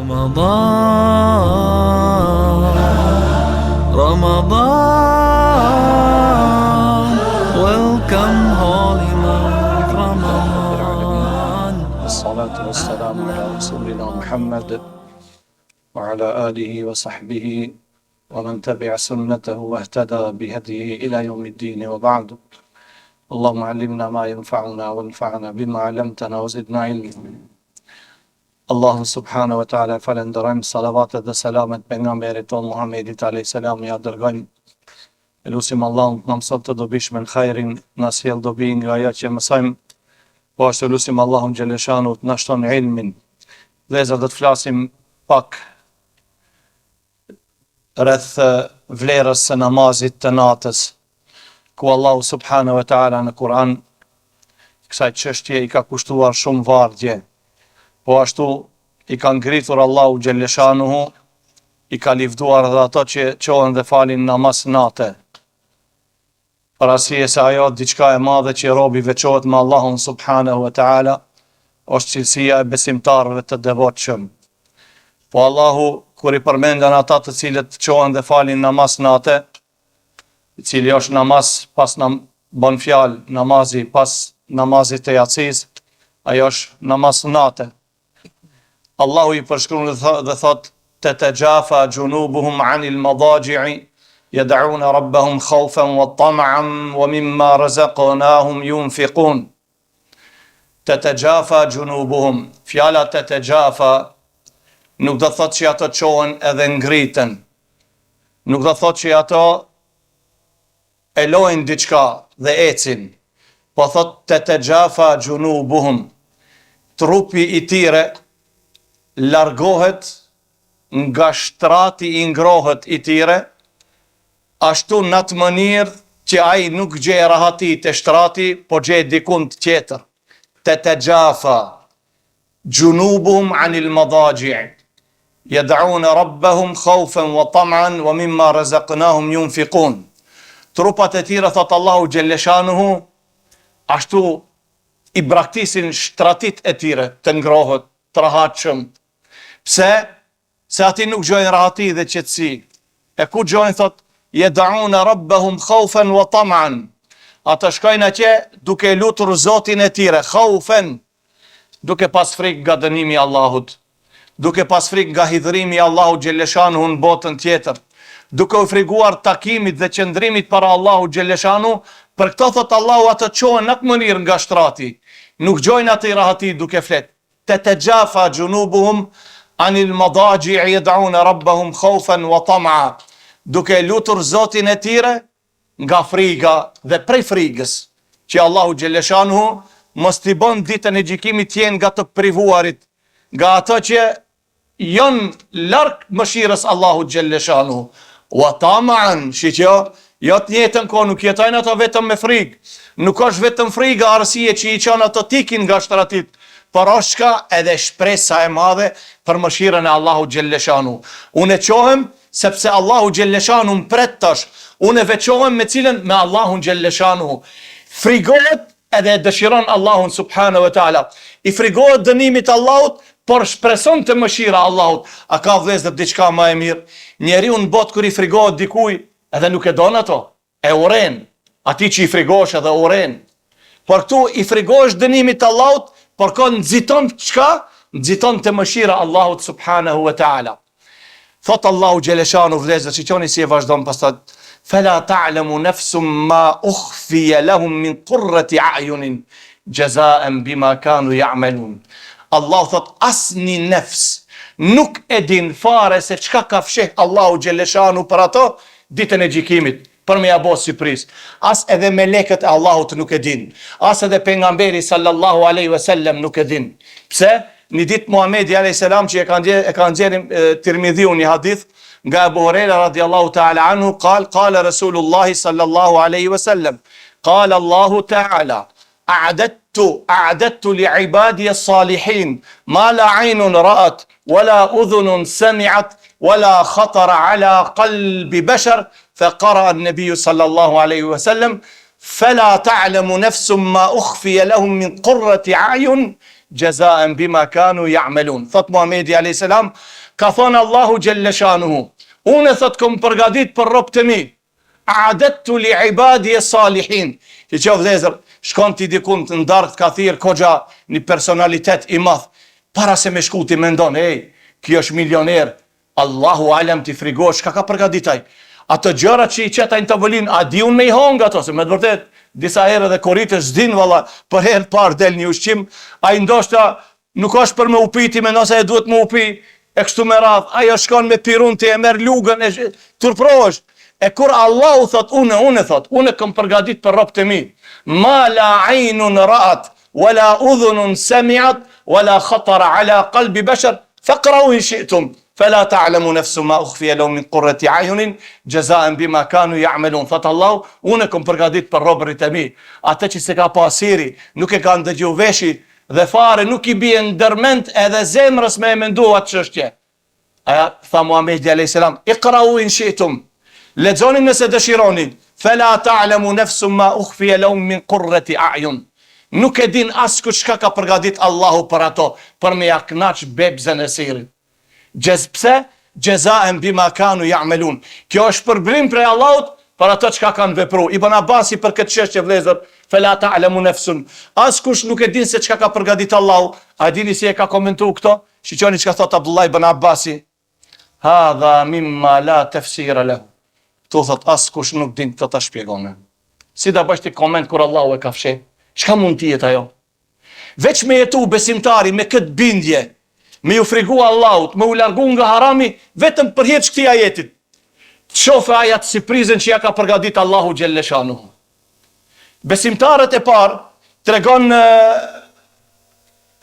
Ramadan, welcome holy month Ramadan. As-salatu was-salamu ala rasulina Muhammad wa ala alihi wa sahbihi wa man tabi'a sunnatahu wa ihtada bihadihi ila yawmiddin wa ba'du. Allahumma allimna ma yanfa'una wanfa'na bima 'allamtana wa zidna ilma. Allahu subhanahu wa ta'ala falenderojmë, salavatet dhe selamet pejgamberit ton Muhammedit alayhis salam ja dërgojmë. Elusim Allahun të na mëson të dobishme në khairin, na sjell dobi nga ajo që mësojmë. Po ashtu elusim Allahun xheleshanu të na shton ilmin. Vëllezër, do të flasim pak rreth vlerës së namazit të natës, ku Allahu subhanahu wa ta'ala në Kur'an kësaj çështje i ka kushtuar shumë vardje. Po ashtu i ka ngritur Allahu xheleshanuhu, i ka livduar edhe ato që qohen dhe falin namaz nate. Për arsye se ajo diçka e madhe që robi veçohet me Allahun subhanahu wa ta'ala, është cilësia e besimtarëve të devotshëm. Po Allahu kur i përmendën ata të cilët qohen dhe falin namaz nate, i cili është namaz pas bën fjalë namazi pas namazit të yatsis, ajo është namaz nate. Allahu i përshkruan dhe thot tatajafa junubuhum anil madaji'i yad'una rabbahum khawfan wa tam'an wa mimma razaqnahum yunfiqun. Tatajafa junubuhum, fjala tatajafa nuk do thot që ato qohen edhe ngriten. Nuk do thot që ato e lojnë diçka dhe ecin. Po thot tatajafa junubuhum, trupi i tyre largohet nga shtrati i ngrohët i tyre, ashtu në atë mënyrë që ai nuk gjej rahati te shtrati, po gjej dikund tjetër. Tatajafa junubuhum anil madaji' yad'una rabbahum khawfan wa tam'an wa mimma razaqnahum yunfiqun. Trupat e tyre, thot Allahu xheleshanuhu, ashtu i braktisin shtratit e tyre të ngrohët, të rahatshëm. Pse? Se ati nuk gjojnë rahati dhe qetësi. E ku gjojnë, thot, yad'una rabbahum khawfan wa tam'an. Ata shkojnë atje duke lutur Zotin e tyre, khawfan, duke pas frikë nga dënimi i Allahut, duke pas frikë nga hidhrimi i Allahut xheleshanuhu në botën tjetër, duke u friguar takimit dhe qëndrimit para Allahut xheleshanu. Për këto, thot Allahu, ato qohen në atë mënyrë nga shtrati, nuk gjojnë atë rahati duke flet. Tatajafa junubuhum anil madaji'i yad'una rabbahum khawfan wa tam'a, duke lutur Zotin e tyre nga friga dhe prej frigës, që Allahu xheleshanuhu mos t'i bën ditën e gjykimit të jenë nga të privuarit, nga ato që janë larg mëshirës Allahu xheleshanuhu. Wa tam'an, shiqo, jo të njëjtën kohë nuk jetojnë ato vetëm me frigë, nuk është vetëm friga arsye që i çon ato tikin nga shtratit, por është edhe shpresa e madhe për mëshirën e Allahu xheleshanu. Unë qohem sepse Allahu xheleshanu më pret tash. Unë veçohem me cilën? Me Allahun xheleshanu. Frigohet edhe dëshiron Allahun subhanahu wa ta'ala. I frigohet dënimit Allahut, por shpreson të mëshira Allahut. A ka vëllezër diçka më e mirë? Njeriu në botë kur i frigohet dikuj, edhe nuk e don ato, e uren. Ati që i frigohesh edhe uren. Por këtu i frigohesh dënimit Allahut, por ka nëziton çka? Nëziton të mëshira Allahut subhanahu wa ta'ala. Thot Allahu xheleshanu, vëllezër, shiqoni si e vazhdon pastaj. Fela ta'lamu nafsum ma ukhfiya lahum min qurrati a'yunin jazaan bima kanu ya'malun. Allah thot asni nefs nuk e din fare se çka ka fsheh Allahu xheleshanu për ato ditën e gjykimit, për me ja bo surprizë. As edhe melekët e Allahut nuk e din. As edhe pejgamberi sallallahu alaihi wasallam nuk e din. Pse? Një ditë Muhamedi alayhis salam që e ka nxjerrë Tirmidhiu një hadith nga Abu Huraira radiallahu ta'ala anhu, qala Rasulullah sallallahu alaihi wasallam, qala Allahu ta'ala, a'adattu li'ibadi as-salihin ma la 'aynun ra'at wala udhunun sami'at wala khatara ala qalbi bashar. فقرأ النبي صلى الله عليه وسلم فلا تعلم نفس ما أخفي لهم من قرة أعين jazaa'an bima kanu ya'malun. Thot Muhamedi alayhis salam, ka thonë Allahu xhalla shanuhu, unë thot kom përgatit për robët e mi, a'adtu li ibadi salihin. Që qoftë vëllezër, shkon ti dikun të ndarkt ka thirr koxha një personalitet i madh, para se me shku ti mendon, kjo është milioner, Allahu alem ti frigosh, ka përgatitaj. Ato gjërat që i qetajnë tavolin, a di unë me i hong ato, se me të vërtet, disa herë dhe koritës zdin valla, për herë parë del një ushqim, a i ndoshta nuk është për me upiti, me nëse e duhet me upi, e kështu me radh, ajo shkon me pirun ti e merr lugën, e turprohesh. E kur Allahu thot, unë kam përgatit për robët e mi, ma la aynun ra'at, wala udhunun sami'at, wala khatara ala qalbi bashar, faqra'u in shi'tum. فلا تعلم نفس ما أخفي لهم من قرة أعين جزاء بما كانوا يعملون. Thot Allah, unë kom përgatit për robërit e mi, atë që se ka pasiri, nuk e kanë dëgju veshi dhe fare nuk i bie ndërmend edhe zemrës me e mendu atë çështje. Aja tha Muhamedi alayhis salam, iqra'u in shi'tum, lexoni nëse dëshironi, fala ta'lamu nafsun ma ukhfiya lahum min qurrati a'yun. Nuk e din askush çka ka përgatit Allahu për ato, për me ja kënaq bebzën e sirit. Pse? Jazaa'an bima kanu ya'malun. Kjo është përbrim prej Allahut për ato çka kanë vepruar. Ibn Abbasi për këtë çështje vëllezër, fala ta'lamu nafsun. Askush nuk e din se çka ka përgatitur Allahu. A dini si e ka komentuar këto? Shiqoni çka thot Abdullah ibn Abbasi. Hadha mimma la tafsira lahu. Tu thot askush nuk din këtë ta shpjegon. Si ta bësh ti koment kur Allahu e ka fsheh? Çka mund të jetë ajo? Veç me jetu besimtari me këtë bindje, me ju frigu Allahut, me u largu nga harami, vetëm për hir këtij ajetit. Shofe ajat si prizën që ja ka përgatit Allahu xhelle shanuhu. Besimtarët e parë tregon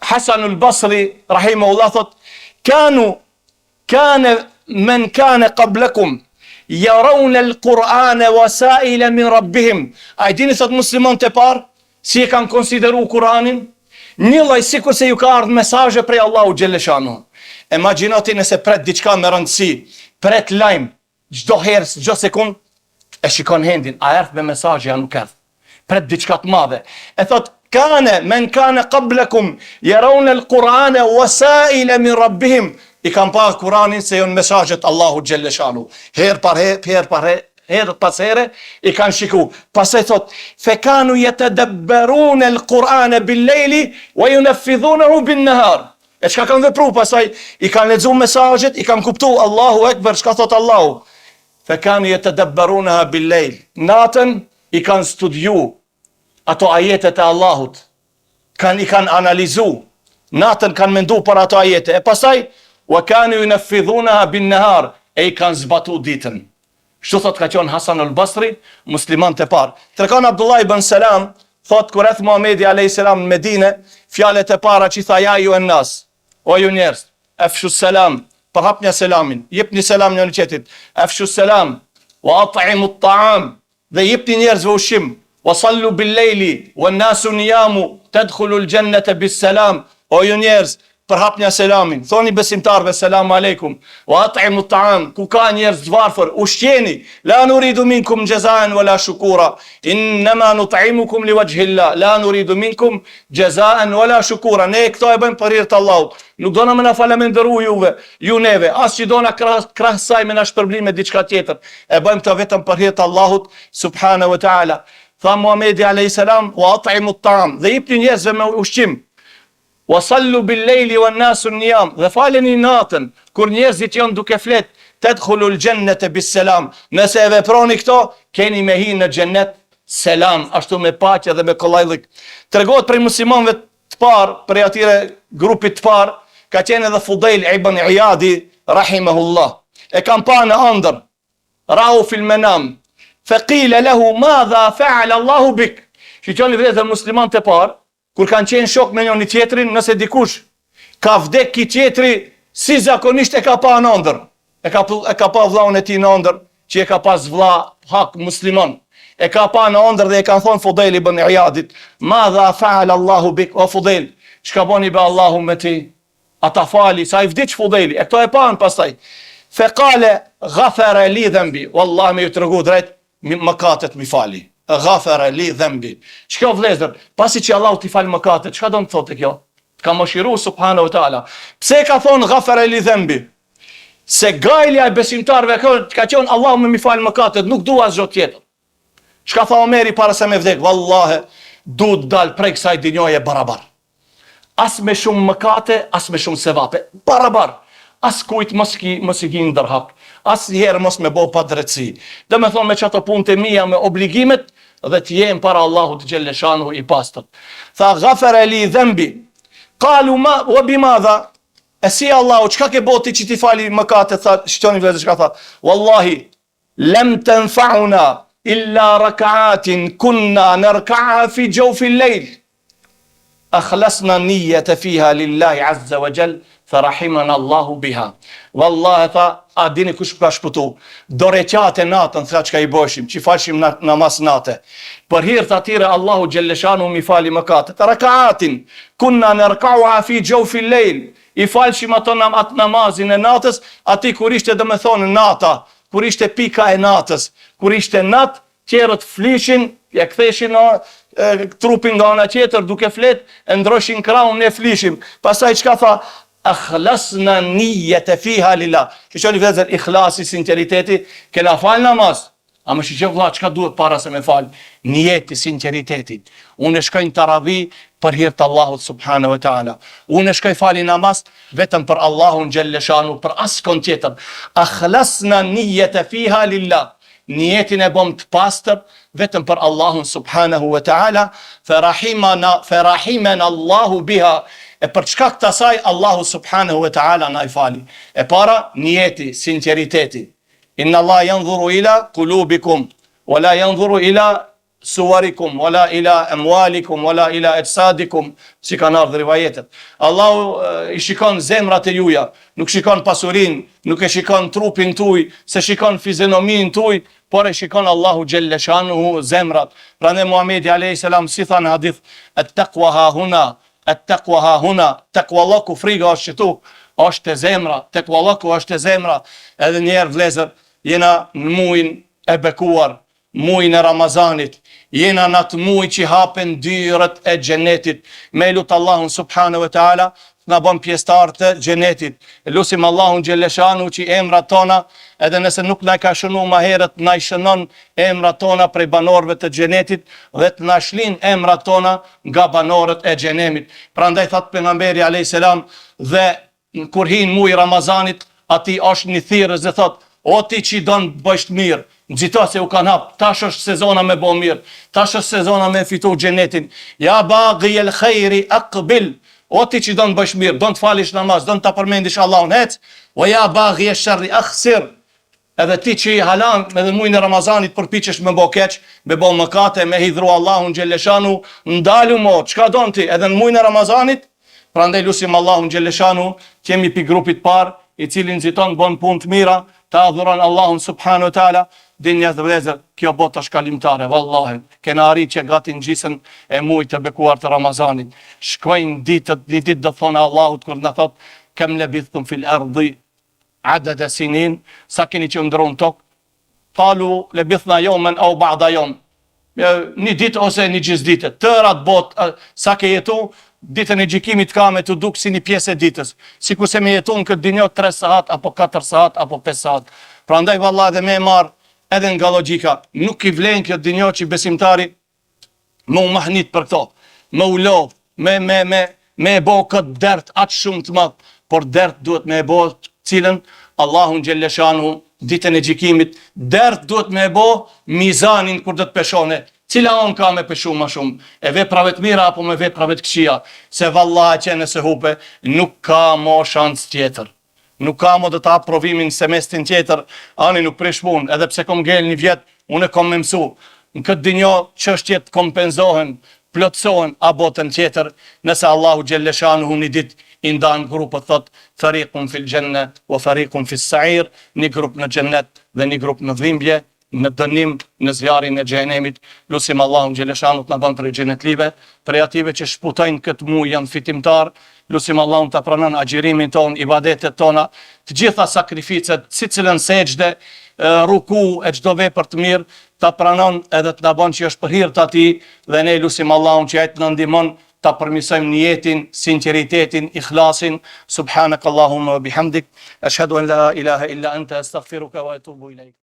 Hasan al-Basri rahimahullah thot, kana man kana qablakum yarawna al-Qur'ana wasaila min rabbihim. A dini thot muslimanët e parë si e kanë konsideruar Kur'anin? Një lloj sikur se ju ka ardhur mesazhe prej Allahu xhelle shanuhu. Imagjinoti nëse pret diçka me rëndësi, pret lajm, çdo herë, çdo sekond e shikon hendin, a erdh me mesazhe ja nuk erdh. Pret diçka të madhe. E thot kana man kana qablakum yarawna al-Qur'ana wasaila min rabbihim. I kanë pa Kur'anin se janë mesazhet Allahu xhelle shanuhu. Herë pas here i kanë shiku. Pastaj thot, fekanu yatadabbaruna al-Qur'ana bil-lejli wa yunaffidhunahu bin-nahar. E çka kanë vepruar pastaj i kanë lexuar mesazhet, i kanë kuptuar Allahu Ekber, çka thot Allahu. Fekanu yatadabbarunaha bil-lejl. Natën i kanë studiu ato ajetet e Allahut. I kanë analizu. Natën kanë mendu për ato ajete. E pastaj wa kanu yunaffidhunaha bin-nahar. E i kanë zbatu ditën. Kështu thot ka qenë Hasan al-Basri, musliman të parë. Tregon Abdullah ibn Salam, thot kur eth Muhamedi alayhis salam në Medinë, fjalët e para që tha ja ju nas, o ju njerëz, afshu salam, përhapni selamin, jepni selam njëri tjetrit, afshu salam, wa at'imu at-ta'am, dhe jepni njerëzve ushqim, wa sallu bil-lejli, wa an-nasu niyamu, tadkhulu al-jannata bis-salam, o ju njerëz, përhapni selamin, thoni besimtarve selamu aleikum, wa at'imu at-ta'am, ku ka njerëz të varfër, ushqeni, la nuridu minkum jazaan wala shukura, innama nut'imukum liwajhillah, la nuridu minkum jazaan wala shukura. Ne këto e bëjmë për hir të Allahut. Nuk dona me na falenderoj ju neve, as që dona krah saj me na shpërblim me diçka tjetër. E bëjmë të vetëm për hir të Allahut subhanahu wa ta'ala. Tha Muhamedi alayhis salam, wa at'imu at-ta'am, dhe jepni njerëzve me ushqim. Wa sallu bil-lejli wan nasu niyam, dhe faleni natën kur njerëzit janë duke flet, tadkhulu al-jannata bis-salam. Nëse e veproni këto, keni me hi në xhennet selam, ashtu me paqe dhe me kollajllik. Tregohet prej muslimanëve të parë, prej atyre grupit të parë, ka qenë edhe Fudail ibn Iyadi rahimahullah. E kam pa në ëndër, rau fil manam, faqila lahu madha fa'ala Allahu bik. Shikoni vetë muslimanët e parë, kur kanë qenë shok me njëri tjetrin, nëse dikush ka vdek ki tjetri, si zakonisht e ka pa në ëndër. E ka pa vllaun e tij në ëndër, që e ka pas vlla hak musliman. E ka pa në ëndër dhe e kanë thonë Fudail ibn Iyadit, madha fa'ala Allahu bik, o Fudail, çka boni be Allahu me ti? Ata fali, sa i vdiq Fudaili, e këto e panë pastaj. Faqala ghafara li dhanbi, wallahi me ju tregu drejt, mëkatet mi fali. Ghafara li dhanbi. Çka vëllezër, pasi që Allahu t'i fal mëkatet, çka do të thotë kjo? ka mëshiru subhanahu wa taala. Pse ka thonë ghafara li dhanbi? Se gajlja e besimtarve ka qenë Allahu më fal mëkatet, nuk dua asgjë tjetër. Çka tha Omeri para se me vdek? Wallahi, du të dal prej kësaj dinjoje barabar. As me shumë mëkate, as me shumë sevape, barabar. As kujt mos i gi ndërhap, as njerë mos me bo pa drejtësi. Dhe me thonë me çato punët e mia me obligimet dhe të jem para Allahut xhelle shanuhu i pastër. Tha ghafara li dhanbi. Qalu ma wa bimadha? E si Allahu, çka ke boti që ti fali mëkate? Tha, shqitoni vëllezër çka tha. Wallahi, lam tanfa'una illa rak'atin kunna narka'ha fi jawfi al-layl. Akhlasna niyyata fiha lillahi azza wa jall, farahimana Allahu biha. Wallahi tha, a dini kush ka shpëtu? Do reqate natën, tha çka i bëshim, që falshim namaz nate. Për hir të atyre Allahu xhelle shanu mi fali mëkatet. Rak'atin kunna narka'ha fi jawfi al-layl. I falshim ato namazin e natës, ati kur ishte dhe me thonë nata, kur ishte pika e natës, kur ishte natë, tjerët flishin, ja ktheshin trupin nga ana tjetër duke flet, e ndroshin krahun, ne flishim. Pastaj çka tha? Akhlasna niyyata fiha lillah. Që vëllezër, ikhlasi, sinqeriteti, kena fal namaz. A më shqe vëlla, çka duhet para se me fal? Niyeti, sinqeriteti. Unë shkoj në taravih për hir të Allahut subhanahu wa taala. Unë shkoj fali namaz vetëm për Allahun xhelle shanu, për askon tjetër. Akhlasna niyyata fiha lillah. Niyetin e bom të pastër vetëm për Allahun subhanahu wa taala. Farahimana Allahu biha. E për çka të asaj Allahu subhanahu wa taala na i fali. E para niyeti, sinqeriteti. Inna Allah yanzuru ila qulubikum wala yanzuru ila suwarikum wala ila amwalikum wala ila ajsadikum, si kanë ardhur rivajetet. Allahu i shikon zemrat e juja, nuk shikon pasurinë, nuk e shikon trupin tuaj, se shikon fizionominë tuaj, por e shikon Allahu xhelle shanuhu zemrat. Prandaj Muhamedi alayhis salam si tha në hadith, at-taqwa ha huna, at-taqwa ha huna, taqwa Allahu friga është këtu, është e zemra, taqwa Allahu është e zemra. Edhe njerë vlezër, jena në muin e bekuar, muin e Ramazanit, jena në atë muj që hapen dyrët e xhenetit. Me lutë Allahun subhanahu wa taala na bën pjesëtar të xhenetit. Lutim Allahun xhelle shanu që emrat tona, edhe nëse nuk na ka shënuar më herët, na i shënon emrat tona prej banorëve të xhenetit dhe të na shlin emrat tona nga banorët e xhenemit. Prandaj thot pejgamberi alayhis salam, dhe kur hin muji Ramazanit, ati është një thirrës dhe thot: o ti që don bësh mirë, nxito se u kanë hap, tash është sezona me bë mirë, tash është sezona me fitu xhenetin. Ja baghi el khairi aqbil. O ti që don bësh mirë, don të falish namaz, don ta përmendish Allahun, hec. O ja baghi el sharri akhsir. Edhe ti që i halan edhe muajin e Ramazanit përpiqesh me bë keq, me bë mëkate, me hidhru Allahun xhelle shanu, ndalu mo, çka don ti, edhe në muajin e Ramazanit. Prandaj lutim Allahun xhelle shanu, kemi pi grupit par, i cili nxiton bën punë të mira, ta adhuron Allahun subhanahu wa taala. Dinja dhe vëllezër, kjo botë është kalimtare, vallahi. Kena arrit që gati në gjysën e muajit të bekuar të Ramazanit. Shkojnë ditët, një ditë do thonë Allahut kur na thot: kam labithtum fil ardi adada sinin, sa keni qëndruar në tokë? Qalu labithna yawman aw ba'da yawm. Një ditë ose një gjysdite. Tërat botë sa ke jetu, ditën e gjykimit ka me të duk si një pjesë e ditës. Sikur se me jetu në këtë dinjë 3 saat apo 4 saat apo 5 saat. Prandaj vallahi dhe me marr edhe nga logjika, nuk i vlen kjo dinjë që besimtari më u mahnit për këto, më u lodh, me e bo këtë dert atë shumë të madh, por dert duhet me e bo cilën Allahun xhelle shanu ditën e gjykimit, dert duhet me e bo mizanin kur do të peshone. Cila on ka me peshu ma shumë, e veprave të mira apo me veprave të këqija, se vallahi që nëse hupe, nuk ka mo shans tjetër. Nuk ka mo dhe ta provimin semestrin tjetër, ani nuk prish punë, edhe pse kom ngel një vjet, unë kom me mësu. Në këtë dinjo çështjet kompenzohen, plotësohen a botën tjetër, nëse Allahu xhelle shanuhu një ditë i ndan grupët, thot: fariqun fil janna wa fariqun fis sa'ir, një grup në xhennet dhe një grup në dhimbje, në dënim, në zjarrin e xhenemit. Lutim Allahun xhelle shanu të na bën prej xhenetlive, prej ative që shputojnë këtë muaj janë fitimtar. Lutim Allahun ta pranon agjërimin ton, ibadetet tona, të gjitha sakrificet, sicilën sejdë, ruku e çdo vepër të mirë, ta pranon edhe të na bën që është për hir të atij, dhe ne lutim Allahun që ai të na ndihmon ta përmirësojmë niyetin, sinqeritetin, ikhlasin. Subhanakallahumma wa bihamdik, ashhadu an la ilaha illa anta astaghfiruka wa atubu ilaik.